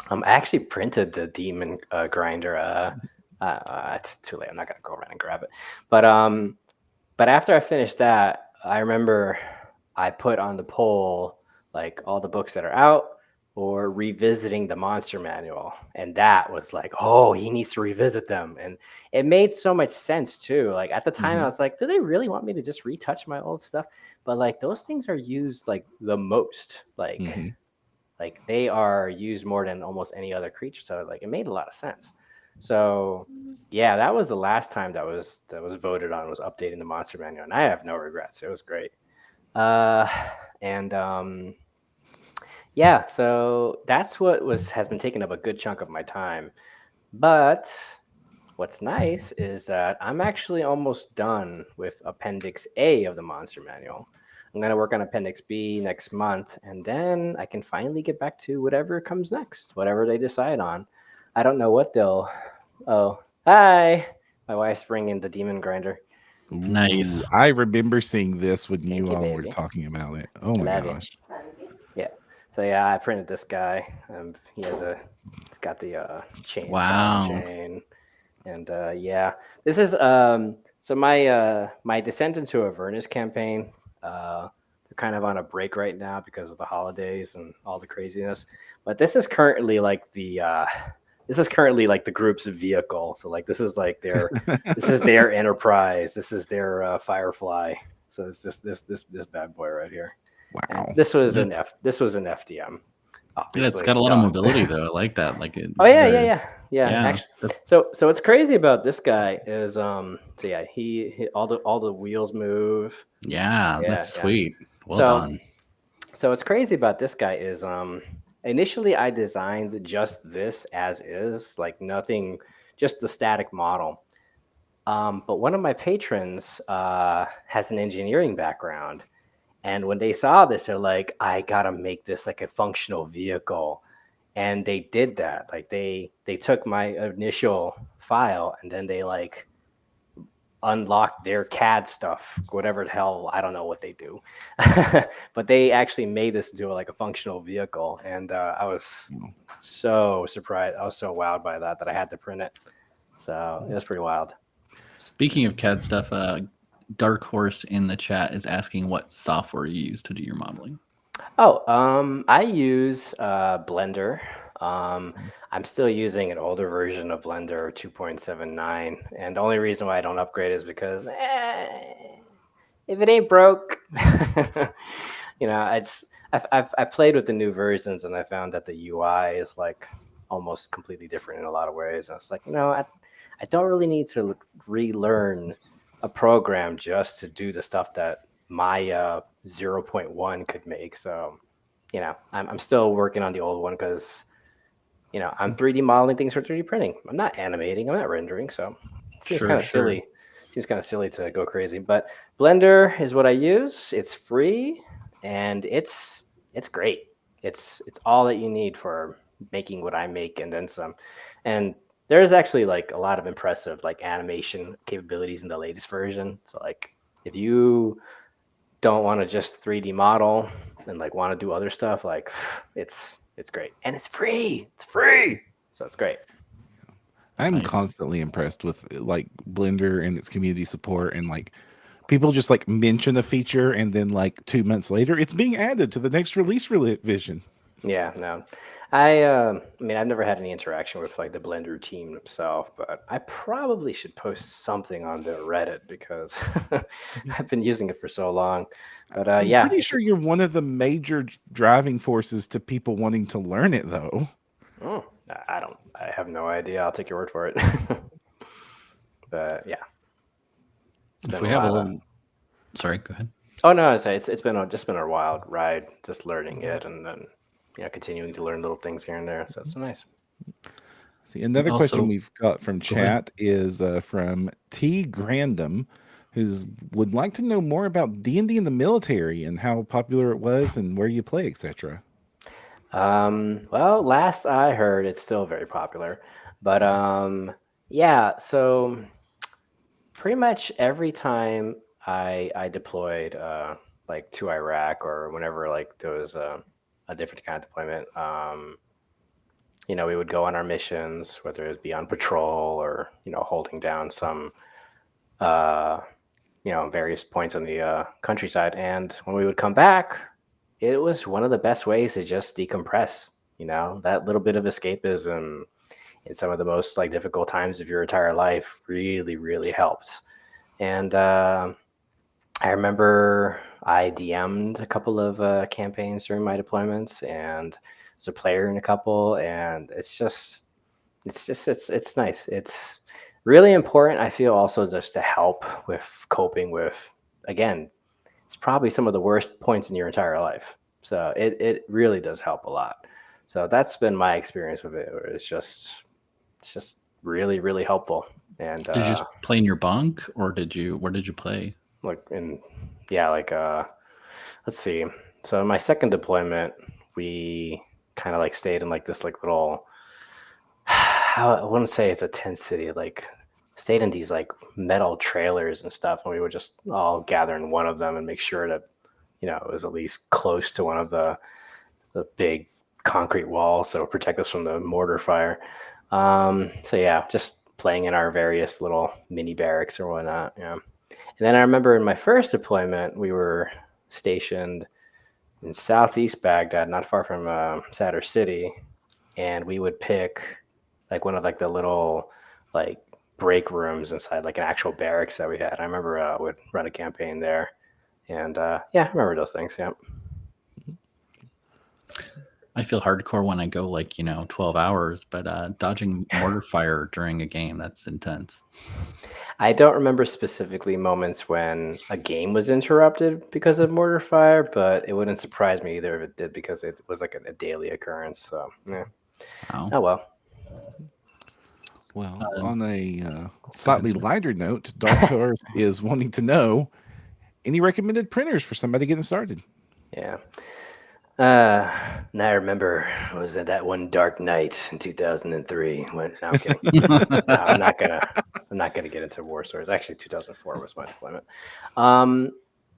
I actually printed the demon grinder. It's too late. I'm not gonna go around and grab it. But after I finished that, I remember I put on the poll like all the books that are out or revisiting the monster manual, and that was like, oh, he needs to revisit them, and it made so much sense too. Like at the time, I was like, do they really want me to just retouch my old stuff? But like those things are used like the most, like they are used more than almost any other creature. So like it made a lot of sense. So yeah, that was the last time that was voted on, was updating the monster manual, and I have no regrets. It was great. And yeah, so that's what has been taking up a good chunk of my time. But what's nice is that I'm actually almost done with Appendix A of the Monster Manual. I'm going to work on Appendix B next month, and then I can finally get back to whatever comes next, whatever they decide on. I don't know what they'll. Oh, hi! My wife's bringing the Demon Grinder. Nice. I remember seeing this when Thank you you, all were baby. talking about it. Oh I my love you. gosh. Yeah. So yeah, I printed this guy. It's got the chain, Wow. chain, and yeah, this is so my descent into Avernus campaign. They're kind of on a break right now because of the holidays and all the craziness. But this is currently like the group's vehicle. So like this is their Enterprise. This is their Firefly. So it's this bad boy right here. And Wow. this was That's- this was an FDM. Yeah, Obviously, it's got a lot of mobility though. I like that. Like it. Oh yeah, there- yeah. Yeah. Actually, so what's crazy about this guy is so yeah, he all the wheels move. Yeah, Yeah, that's yeah. sweet. Well So- done. So what's crazy about this guy is initially I designed just this as is, like nothing, just the static model. But one of my patrons has an engineering background. And when they saw this, they're like, I gotta make this like a functional vehicle. And they did that. Like they took my initial file and then they like unlocked their CAD stuff, whatever the hell, I don't know what they do. But they actually made this into like a functional vehicle. And I was so surprised. I was so wowed by that I had to print it. So it was pretty wild. Speaking of CAD stuff, Dark Horse in the chat is asking what software you use to do your modeling. Oh, I use Blender. I'm still using an older version of Blender 2.79, and the only reason why I don't upgrade is because if it ain't broke, I've played with the new versions and I found that the UI is like almost completely different in a lot of ways. And it's like, I don't really need to relearn a program just to do the stuff that my 0.1 could make. So, I'm still working on the old one because, I'm 3D modeling things for 3D printing. I'm not animating. I'm not rendering. So it seems kind of silly. Seems kind of silly to go crazy. But Blender is what I use. It's free and it's great. It's all that you need for making what I make and then some. And there's actually like a lot of impressive like animation capabilities in the latest version. So like if you don't want to just 3D model and like want to do other stuff, like it's great. And it's free. It's free. So it's great. I'm Nice. constantly impressed with like Blender and its community support, and like people just like mention a feature and then like 2 months later it's being added to the next release revision. Yeah, no. I mean, I've never had any interaction with like the Blender team themselves, but I probably should post something on their Reddit because I've been using it for so long. But I'm yeah, pretty sure you're one of the major driving forces to people wanting to learn it, though. I have no idea. I'll take your word for it. But yeah, If we have a little, sorry, go ahead. Oh no, it's been a wild ride, just learning it and then continuing to learn little things here and there. So it's nice. See, another Also- question we've got from Go ahead. chat is from T Grandom, who's would like to know more about D&D in the military and how popular it was and where you play, etc. Well, last I heard, it's still very popular, but yeah. So pretty much every time I deployed like to Iraq or whenever like there was a different kind of deployment, we would go on our missions, whether it be on patrol or holding down some various points on the countryside. And when we would come back, it was one of the best ways to just decompress. That little bit of escapism in some of the most like difficult times of your entire life really, really helps. And I remember I DM'd a couple of campaigns during my deployments and was a player in a couple, and it's nice. It's really important, I feel, also just to help with coping with, again, it's probably some of the worst points in your entire life. So it really does help a lot. So that's been my experience with it. Where it's just really, really helpful. And Did you just play in your bunk, or where did you play? let's see. So my second deployment, we kind of like stayed in like this like little, I wouldn't say it's a tent city, like stayed in these like metal trailers and stuff, and we would just all gather in one of them and make sure that it was at least close to one of the big concrete walls that would protect us from the mortar fire. So yeah, just playing in our various little mini barracks or whatnot. Yeah. And then I remember in my first deployment, we were stationed in southeast Baghdad, not far from Sadr City, and we would pick like one of like the little like break rooms inside like an actual barracks that we had. I remember I would run a campaign there, and yeah, I remember those things. Yeah. I feel hardcore when I go like 12 hours, but dodging mortar fire during a game, that's intense. I don't remember specifically moments when a game was interrupted because of mortar fire, but it wouldn't surprise me either if it did, because it was like a daily occurrence. So yeah. Wow. Oh well. Well, on a slightly lighter note, Dark Horse is wanting to know any recommended printers for somebody getting started. Yeah. Now I remember, was it that one dark night in 2003 when no, I'm kidding. No, I'm not gonna get into war stories. Actually, 2004 was my deployment.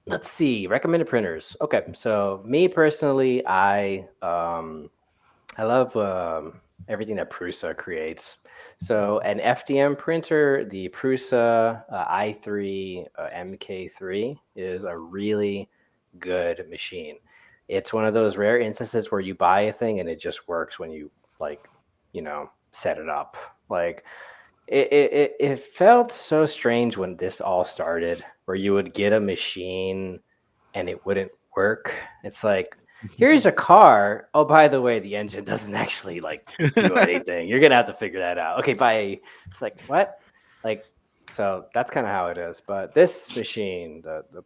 Let's see, recommended printers. Okay, so me personally, I love everything that Prusa creates. So an FDM printer, the Prusa i3 MK3 is a really good machine. It's one of those rare instances where you buy a thing and it just works when you set it up. Like it felt so strange when this all started, where you would get a machine and it wouldn't work. It's like, here's a car. Oh, by the way, the engine doesn't actually like do anything. You're gonna have to figure that out. Okay, bye. It's like, what? Like, so that's kind of how it is. But this machine, the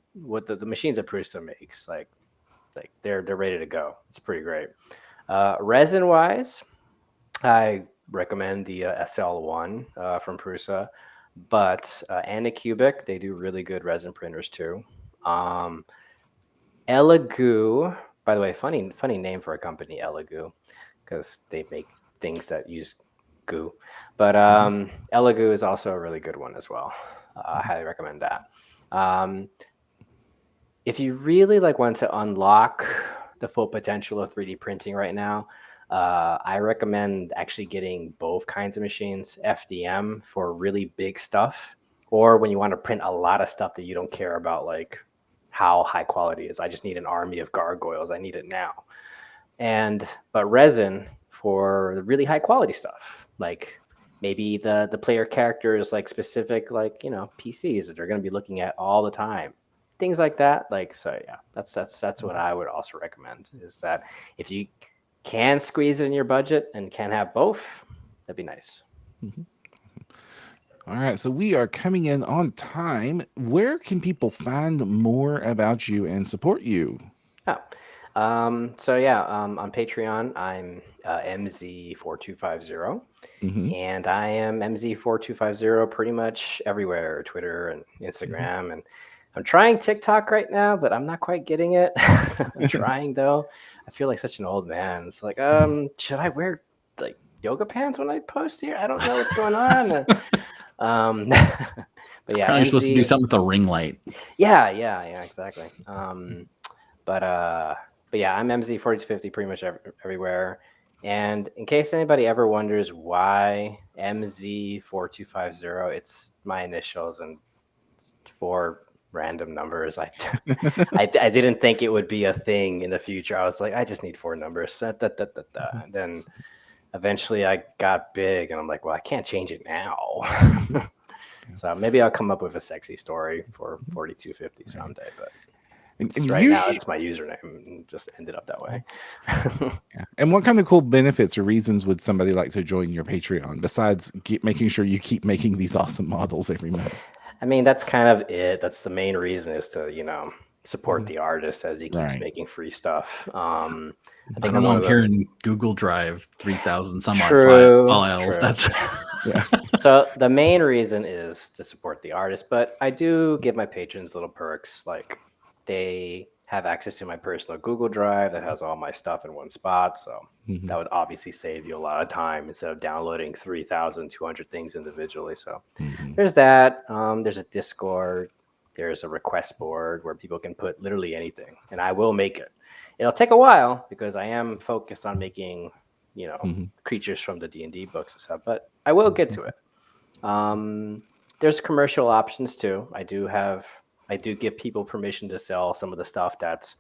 machines that Prusa makes, like they're ready to go. It's pretty great. Resin wise, I recommend the SL1 from Prusa, but Anycubic, they do really good resin printers too. Elegoo, by the way, funny name for a company, Elegoo, because they make things that use goo. But Elegoo is also a really good one as well. I highly recommend that. If you really want to unlock the full potential of 3D printing right now, I recommend actually getting both kinds of machines, FDM for really big stuff, or when you want to print a lot of stuff that you don't care about like how high quality it is. I just need an army of gargoyles. I need it now. But resin for the really high quality stuff, like maybe the player characters, like specific PCs that they're going to be looking at all the time. Things like that. So yeah, that's what I would also recommend, is that if you can squeeze it in your budget and can have both, that'd be nice. Mm-hmm. All right, so we are coming in on time. Where can people find more about you and support you? On Patreon, I'm MZ4250, and I am MZ4250 pretty much everywhere, Twitter and Instagram, and I'm trying TikTok right now, but I'm not quite getting it. I'm trying though. I feel like such an old man. It's like, should I wear like yoga pants when I post here? I don't know what's going on. But yeah, you're supposed to do something with a ring light. Yeah, exactly. But yeah, I'm MZ4250 pretty much everywhere. And in case anybody ever wonders why MZ4250, it's my initials and it's 4 random numbers. I didn't think it would be a thing in the future. I was like, I just need 4 numbers. And then eventually I got big and I'm like, well, I can't change it now. So maybe I'll come up with a sexy story for 4250 someday, but right now it's my username and just ended up that way. Yeah. And what kind of cool benefits or reasons would somebody like to join your Patreon besides making sure you keep making these awesome models every month? I mean, that's kind of it. That's the main reason, is to, support the artist as he keeps making free stuff. I think I'm here in Google Drive 3,000 some odd files. True. That's Yeah. So the main reason is to support the artist, but I do give my patrons little perks, like they have access to my personal Google Drive that has all my stuff in one spot. So Mhm. that would obviously save you a lot of time instead of downloading 3,200 things individually. So Mhm. there's that. There's a Discord. There's a request board where people can put literally anything, and I will make it. It'll take a while because I am focused on making, Mhm. creatures from the D&D books and stuff, but I will get to it. There's commercial options too. I do give people permission to sell some of the stuff that's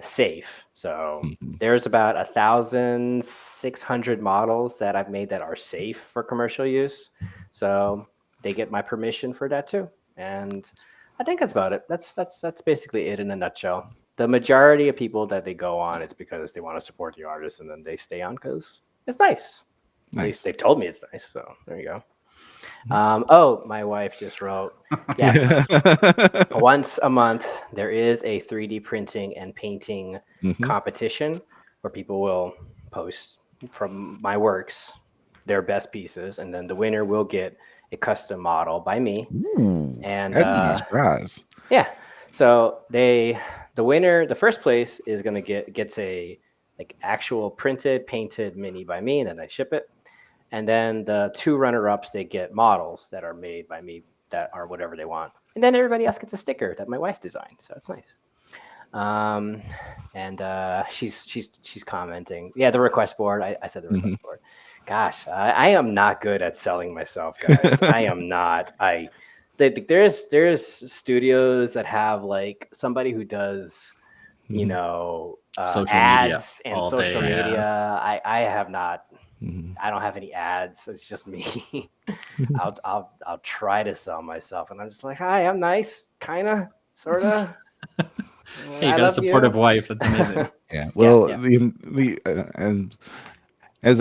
safe. So Mhm. there's about 1,600 models that I've made that are safe for commercial use. So they get my permission for that too. And I think that's about it. That's basically it in a nutshell. The majority of people that they go on, it's because they want to support the artist, and then they stay on because it's nice. At least Nice. they've told me it's nice. So there you go. Oh, my wife just wrote, yes, once a month there is a 3D printing and painting Mhm. competition where people will post from my works their best pieces, and then the winner will get a custom model by me. Ooh, And that's a nice prize. yeah, so the winner, the first place is gonna gets a like actual printed painted mini by me, and then I ship it. And then the two runner-ups, they get models that are made by me that are whatever they want. And then everybody else gets a sticker that my wife designed. So it's nice. And she's commenting. Yeah, the request board. I said the request board. Gosh, I am not good at selling myself, guys. I am not. There's studios that have like somebody who does Social media ads and all social day. media. Yeah. I have not. Mhm. I don't have any ads. It's just me. I'll try to sell myself, and I'm just like, hi, I'm nice, kinda, sorta. Hey, you I got a love supportive you. wife. That's amazing. Yeah. Well, yeah. and as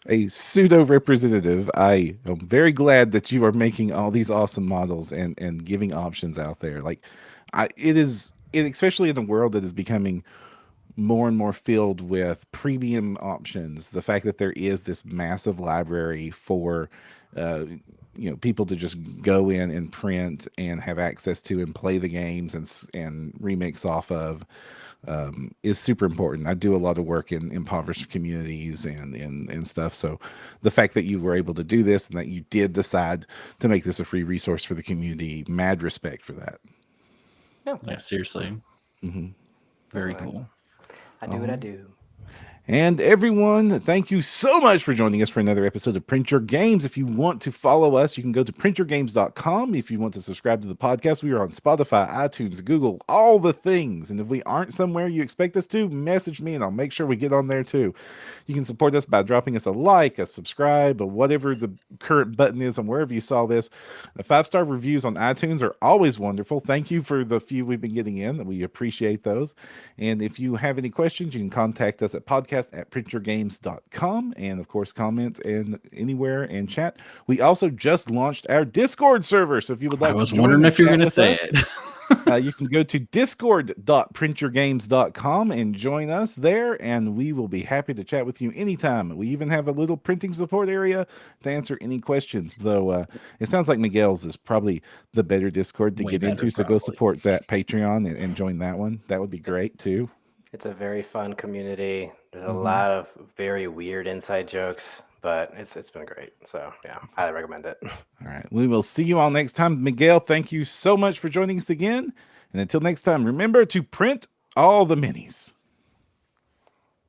a pseudo representative, I am very glad that you are making all these awesome models and giving options out there. Like, especially in a world that is becoming more and more filled with premium options. The fact that there is this massive library for uh, people to just go in and print and have access to and play the games and remix off of is super important. I do a lot of work in impoverished communities and stuff. So the fact that you were able to do this and that you did decide to make this a free resource for the community, mad respect for that. Yeah, seriously. Hmm. Very cool. I do what I do. And everyone, thank you so much for joining us for another episode of Print Your Games. If you want to follow us, you can go to printyourgames.com. If you want to subscribe to the podcast, we are on Spotify, iTunes, Google, all the things. And if we aren't somewhere you expect us to, message me and I'll make sure we get on there too. You can support us by dropping us a like, a subscribe, or whatever the current button is on wherever you saw this. 5-star reviews on iTunes are always wonderful. Thank you for the few we've been getting in. We appreciate those. And if you have any questions, you can contact us at podcast@printyourgames.com. And of course, comment and anywhere and chat. We also just launched our Discord server. So if you would like I was to join wondering and if you were chat going to with say us, it. you can go to discord.printyourgames.com and join us there, and we will be happy to chat with you anytime. We even have a little printing support area to answer any questions, though it sounds like Miguel's is probably the better Discord to Way get better, into, so go probably. support that Patreon and join that one. That would be great, too. It's a very fun community. There's a Mhm. lot of very weird inside jokes, but it's been great. So yeah, highly recommend it. All right. We will see you all next time. Miguel, thank you so much for joining us again. And until next time, remember to print all the minis.